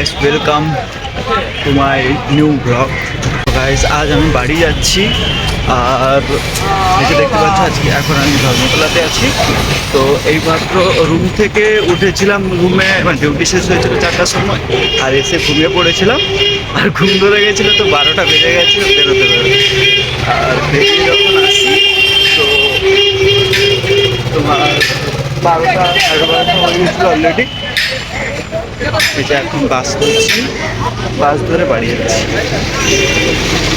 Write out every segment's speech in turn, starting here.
Guys, welcome to my new blog. Guys, আজ আমি বাড়ি যাচ্ছি। আর এই যে দেখতে পাচ্ছ, আজকে এখন আমি ধর্মতলাতে আছি। তো এইমাত্র রুম থেকে উঠেছিলাম, রুমে মানে ডিউটি শেষ হয়েছিল 4টার সময়, আর এসে ঘুমিয়ে পড়েছিলাম। আর ঘুম ধরে গেছিলো, তো 12টা বেজে গেছে বেরোতে বেরোতে। আর বেরিয়ে যখন আসি তো তোমার 12টা 12:30 হয়ে গেছিলো অলরেডি। এই যে এখন বাস ধরছি, বাস ধরে বাড়ি যাচ্ছি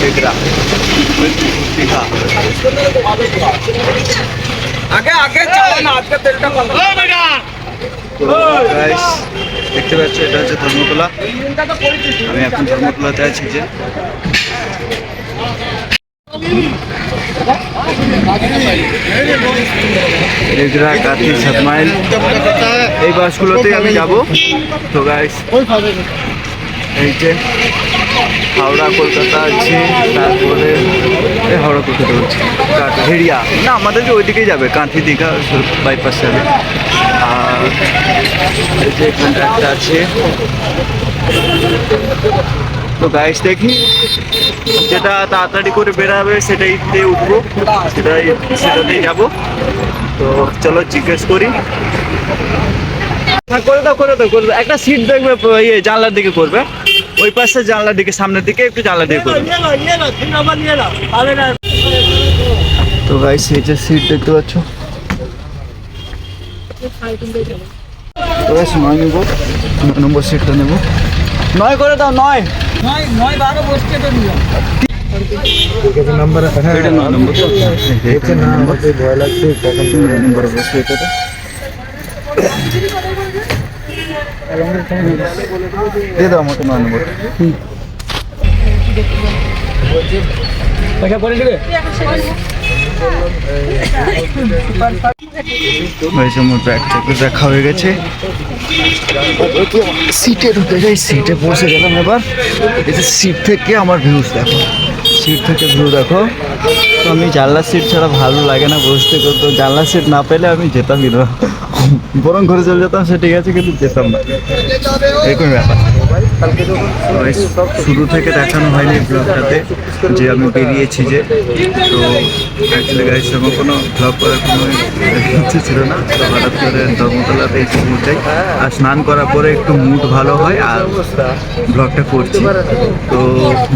দীঘা। গাইস, দেখতে পাচ্ছ, এটা হচ্ছে ধর্মতলা। আমি এখন ধর্মতলাতে আছি। যে এগরা, কাঁথি, 7 মাইল এই বাসগুলোতেই আমি যাব। তো গাইস, এই যে হাওড়া কলকাতা আছে, তারপরে হাওড়া কলকাতা হচ্ছে হেরিয়া না, আমাদেরকে ওইদিকেই যাবে, কাঁথি দীঘা বাইপাস যাবে। আর এই যে এখানটা একটা আছে। তো গাইস, দেখি যেটা তাড়াতাড়ি করে বেরাবে সেটাইতে উঠবো, সেটাতেই যাবো। তো চলো জিজ্ঞেস করি। হ্যাঁ, করে দাও। একটা সিট দেখবে, ইয়ে জানলার দিকে করবে, ওই পাশে জানলার দিকে, সামনের দিকে একটু জানলার দিকে করবে। তো গাইস, এই যে সিট দেখতে পাচ্ছ। তো গাইস, 9 নেব, 9 নম্বর সিটটা নেব। 9 করে দাও। 9 বসছে তো নাম্বার। হ্যাঁ, এটা 9 নম্বর। তো এটা না, আমাকে ভয় লাগছে কখন নম্বর বসবে এটাতে। দিয়ে দাও আমাকে 9 নম্বর। দেখা হয়ে গেছে, সিটে ঢুকে যাই। সিটে বসে গেলাম। এবার এই যে সিট থেকে আমার ভিউজ দেখো, সিট থেকে ভিউ দেখো। তো আমি জানলার সিট ছাড়া ভালো লাগে না বসতে, তো জানলার সিট না পেলে আমি যেতামই না, বরং ঘরে চলে যেতাম, সে ঠিক আছে, কিন্তু যেতাম না, এরকমই ব্যাপার। শুরু থেকে দেখানো হয়নি ব্লগটাতে যে আমি বেরিয়েছি। যে তো অ্যাকচুয়ালি গাইস, আমার কোনো ব্লগ করার কোনো ইচ্ছে ছিল না। তো হঠাৎ করে ধর্মতলাতে এসে পৌঁছাই, আর স্নান করার পরে একটু মুড ভালো হয়, আর ব্লগটা করছি। তো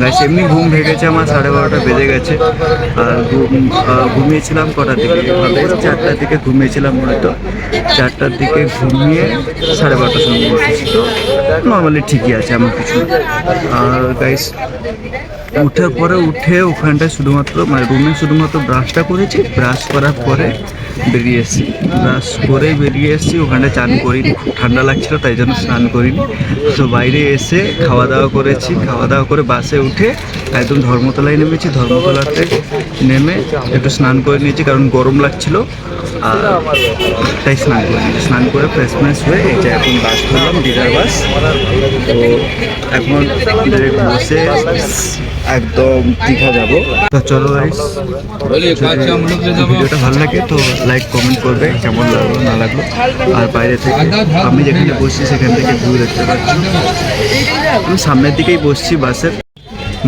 গাইস, এমনি ঘুম ভেঙেছে আমার, 12:30 বেজে গেছে। আর ঘুমিয়েছিলাম কটার দিকে, 4টার দিকে ঘুমিয়েছিলাম হয়তো। 4টার দিকে ঘুমিয়ে 12:30টার সময় বসেছি। তো নর্মালি ঠিকই আছে, আমার কিছু। আর গাইস, উঠে ওখানটায় শুধুমাত্র মানে রুমে শুধুমাত্র ব্রাশটা করেছি। ব্রাশ করার পরে বেরিয়ে এসেছি। ওখানটায় চান করিনি, খুব ঠান্ডা লাগছিল, তাই জন্য স্নান করিনি। তো বাইরে এসে খাওয়া দাওয়া করেছি। খাওয়া দাওয়া করে বাসে উঠে একদম ধর্মতলায় নেমেছি। ধর্মতলাতে নেমে একটু স্নান করে নিয়েছি, কারণ গরম লাগছিল। আর তাই স্নান করে ফ্রেশ হয়ে এই যে এখন বাস ধরলাম, দীঘার বাস। তো এখন বসে একদম দীঘা যাবো। তো চলো গাইস, ভিডিওটা ভালো লাগে তো লাইক কমেন্ট করবে, কেমন লাগলো না লাগলো। আর বাইরে থেকে আমি যেখানে বসছি সেখান থেকে ভিউ দেখতে পাচ্ছি। আমি সামনের দিকেই বসছি বাসের,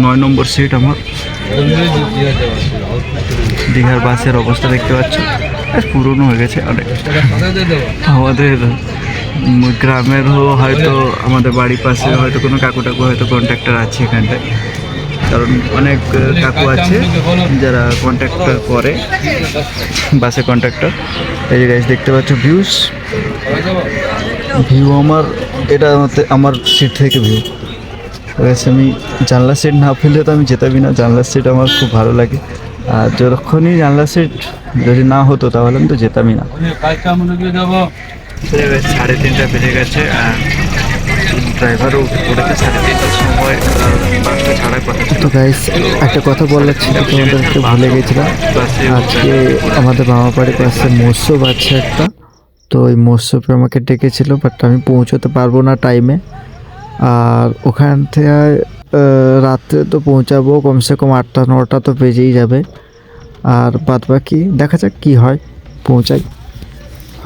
9 নম্বর সিট আমার। দীঘার বাসের অবস্থা দেখতে পাচ্ছ, পুরনো হয়ে গেছে অনেক। আমাদের গ্রামের হয়তো আমাদের বাড়ির পাশে হয়তো কোনো কাকু হয়তো কন্ট্রাক্টর আছে এখানটায়, কারণ অনেক কাকু আছে যারা কন্ট্রাক্টর করে, বাসে কন্ট্রাক্টর। এই যে গাইস, দেখতে পাচ্ছ ভিউ আমার, এটা আমার সিট থেকে ভিউ। আমি জানলার সিট না পেলে তো আমি যেতামই না। জানলার সিট আমার খুব ভালো লাগে, আর যখনই জানলার সিট যদি না হতো তাহলে আমি তো যেতামই না। 3:30 বেজে গেছে, আর ড্রাইভারও উঠেছে 3:30টার সময়, বাসটা ছাড়ার কথা। তো গাইস, একটা কথা বলার ছিল, তোমাদেরকে ভুলে গেছিলাম। আজকে আমাদের মামা বাড়ির পাশে মৎস্যব আছে একটা, তো ওই মৎস্যবে আমাকে ডেকেছিল, বাট আমি পৌঁছতে পারবো না টাইমে। আর ওখান থেকে রাত্রে তো পৌঁছাবো কমসে কম 8টা 9টা তো বেজেই যাবে। আর বাদ বাকি দেখা যাক কী হয়, পৌঁছাই।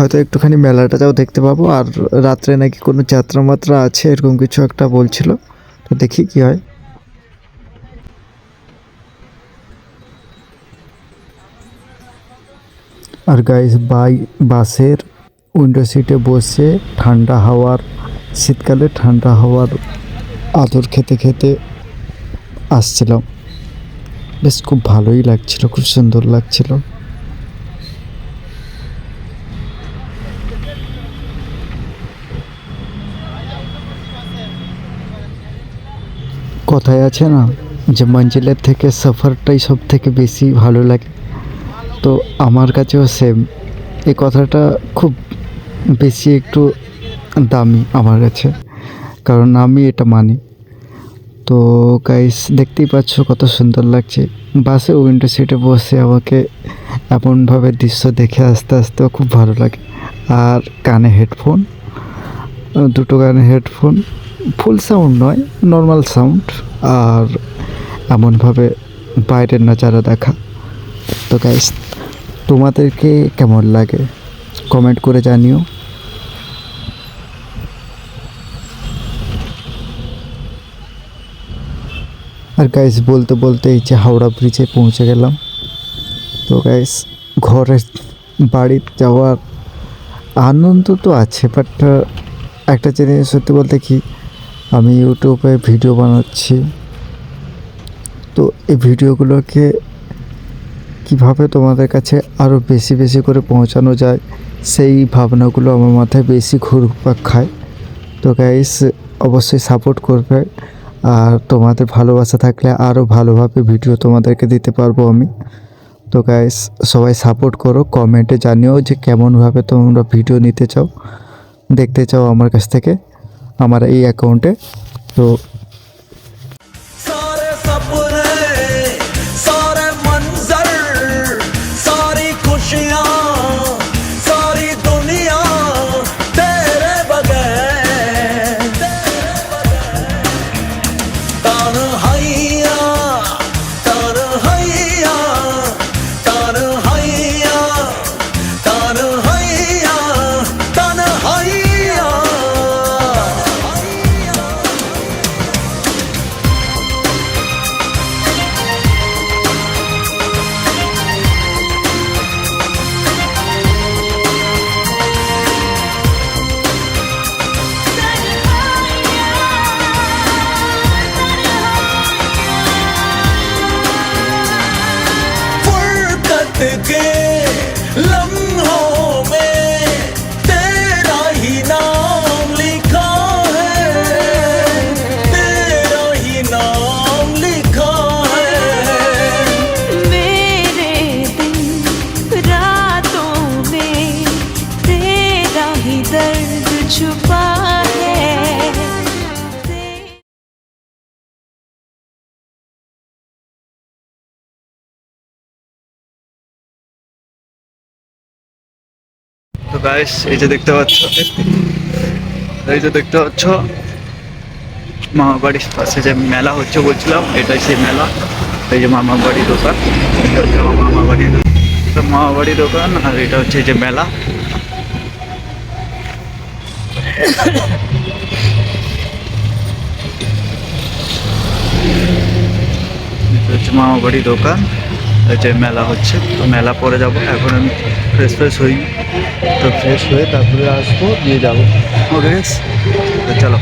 হয়তো একটুখানি মেলাটাও দেখতে পাবো, আর রাত্রে নাকি কোনো যাত্রা মাত্রা আছে এরকম কিছু একটা বলছিল, তো দেখি কি হয়। আর গাইস বাসের উইন্ডো সিটে বসে ঠান্ডা হাওয়ার, শীতকালে ঠান্ডা হাওয়ার আদর খেতে খেতে আসছিলাম। বেশ খুব ভালোই লাগছিল, খুব সুন্দর লাগছিল। কথায় আছে না যে মঞ্জিলের থেকে সফরটাই সব থেকে বেশি ভালো লাগে, তো আমার কাছেও সেম। এই কথাটা খুব বেশি একটু দামি আমার কাছে, কারণ আমি এটা মানি। তো গাইস দেখতেই পাচ্ছ কত সুন্দর লাগছে। বাসে উইন্ডো সিটে বসে আমাকে এমনভাবে দৃশ্য দেখে আস্তে আস্তেও খুব ভালো লাগে। আর কানে হেডফোন, দুটো কানে হেডফোন, ফুল সাউন্ড নয়, নর্মাল সাউন্ড, আর এমনভাবে বাইরের নজারা দেখা। তো গাইস তোমাদেরকে কেমন লাগে কমেন্ট করে জানিও। আর গাইস বলতে বলতে এই যে হাওড়া ব্রিজে পৌঁছে গেলাম। তো গাইস ঘরের বাড়ি যাওয়ার আনন্দ তো আছে, বাট একটা জিনিস সত্যি বলতে কি, আমি ইউটিউবে ভিডিও বানাচ্ছি, তো এই ভিডিওগুলোকে কিভাবে তোমাদের কাছে আরও বেশি বেশি করে পৌঁছানো যায় সেই ভাবনাগুলো আমার মাথায় বেশি ঘুরপাক খায়। তো গাইস অবশ্যই সাপোর্ট করবে, আর তোমাদের ভালোবাসা থাকলে আরও ভালোভাবে ভিডিও তোমাদেরকে দিতে পারবো আমি। তো গাইস সবাই সাপোর্ট করো, কমেন্টে জানিও যে কেমনভাবে তোমরা ভিডিও নিতে চাও, দেখতে চাও আমার কাছ থেকে আমার এই অ্যাকাউন্টে। তো सारे सपने सारे मंजर सारी खुशियाँ सारी दुनिया तेरे बगैर तन्हाइयाँ तन्हाइयाँ तन्हाइयाँ तन्हाइयाँ तन्हाइयाँ फुर्सत के लम्हों में तेरा ही नाम लिखा है तेरा ही नाम लिखा है मेरे दिन रातों में तेरा ही दर्द छुपा है। তো গাইস এই যে দেখতে পাচ্ছ, মামা বাড়ির পাশে যে মেলা হচ্ছে বলছিলাম, এটাই সেই মেলা। এই যে মামা বাড়ি দোকান, এটা হচ্ছে আমার মামা বাড়ি, মামা বাড়ি দোকান, আর এটা হচ্ছে এই যে মেলা। এটা হচ্ছে মামা বাড়ি দোকান, এই যে মেলা হচ্ছে। তো মেলা পরে যাব, এখন আমি ফ্রেশ হই, তো ফ্রেশ হয়ে তারপরে আসবো, দিয়ে যাবো। ওকে তো চলো।